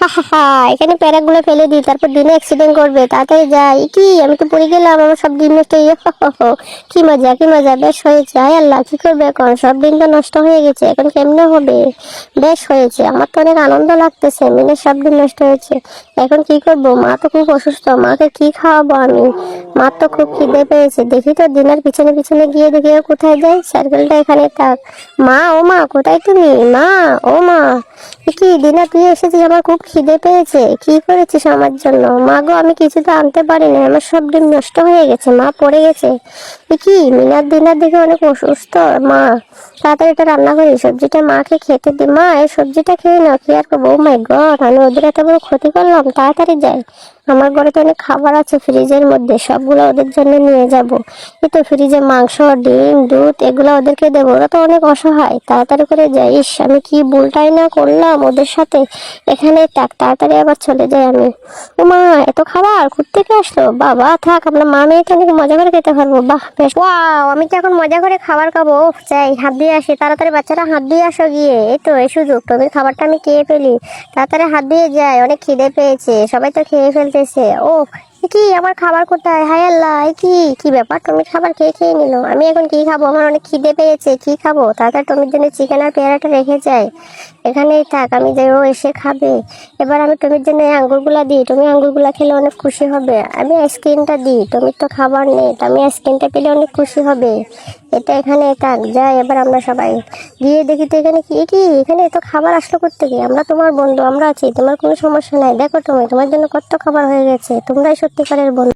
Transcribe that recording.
হা হা হা, এখানে প্যারাগুলো ফেলে দিই, তারপর দিনে অ্যাক্সিডেন্ট করবে, তাড়াতাড়ি যাই। কি আমি তো পড়ে গেলাম, আমার সব দিন নষ্ট হয়ে কি মজা কি মজা, বেশ হয়েছে। আয় আল্লাহ, কি করবে এখন, সব দিন তো নষ্ট হয়ে গেছে, এখন কেমনে হবে? বেশ হয়েছে, আমার তো অনেক আনন্দ লাগতেছে, মিনের সব দিন নষ্ট হয়েছে। এখন কি করব, মা তো খুব অসুস্থ, মাকে কি খাওয়াবো আমি? মার তো খুব খিদে পেয়েছে, দেখি তো দিনের পিছনে পিছনে গিয়ে দেখি ও কোথায় যায়। সাইকেলটা এখানে থাক। মা, ও মা, কোথায় তুমি? মা, ও মা, কি দিনা তুই এসেছিস, আমার খুব খিদে পেয়েছে, কি করেছিস আমার জন্য? মা গো, আমি কিছু তো আনতে পারিনি, আমার সব ডিম নষ্ট হয়ে গেছে, মা পড়ে গেছে। কি মিনার দিনার দেখে অনেক অসুস্থ। মা, তাড়াতাড়ি এটা রান্না করি, সবজিটা মাকে খেতে দি। মা, এই সবজিটা খেয়ে নাও, কি আর করবো। ও মাই গড, আমি ওদের এত বড় ক্ষতি করলাম। তাড়াতাড়ি যাই, আমার ঘরে তো অনেক খাবার আছে ফ্রিজের মধ্যে, সবগুলো ওদের জন্য নিয়ে যাব। এই তো ফ্রিজে মাংস, ডিম, দুধ, এগুলো ওদেরকে দেবো, ওরা তো অনেক অসহায়। তাড়াতাড়ি করে যাই। ইস, আমি কি ভুলটাই না করলাম ওদের সাথে। এখানে থাক, তাড়াতাড়ি আবার চলে যাই আমি। ও মা, এত খাবার কোত্থেকে আসলো? বাবা থাক, আমরা মা মেয়ে তো অনেক মজা করে খেতে পারবো। বাহ, বেশ। ওয়াও, আমি তো এখন মজা করে খাবার খাবো। উফ, যাই হাত দিয়ে আসি, তাড়াতাড়ি বাচ্চারা হাত দিয়ে আসো গিয়ে। এই তো এই সুযোগ, টমির খাবারটা আমি খেয়ে ফেলি। তাড়াতাড়ি হাত দিয়ে যাই, অনেক খিদে পেয়েছে, সবাই তো খেয়ে ফেলতেছে। ও, কি আমার খাবার কোথায়? হায় আল্লাহ, কি কি ব্যাপার, টমির খাবার খেয়ে খেয়ে নিল। আমি এখন কি খাবো? আমার অনেক খিদে পেয়েছে, কি খাবো? তাড়াতাড়ি টমির জন্য চিকেন আর পেয়ারাটা রেখে যাই, এখানেই থাক, আমি যাই, ও এসে খাবে। এবার আমি টমির জন্য এই আঙ্গুরগুলা দিই, টমি আঙ্গুরগুলা খেলে অনেক খুশি হবে। আমি আইসক্রিমটা দিই, টমির তো খাবার নেই, আমি আইসক্রিমটা পেলে অনেক খুশি হবে। এটা এখানে থাক, যাই। এবার আমরা সবাই গিয়ে দেখি তো এখানে কি কি, এখানে এত খাবার আসলো করতে গিয়ে। আমরা তোমার বন্ধু, আমরা আছি, তোমার কোনো সমস্যা নাই। দেখো তুমি, তোমার জন্য কত খাবার হয়ে গেছে, তোমরাই সত্যিকারের বন্ধু।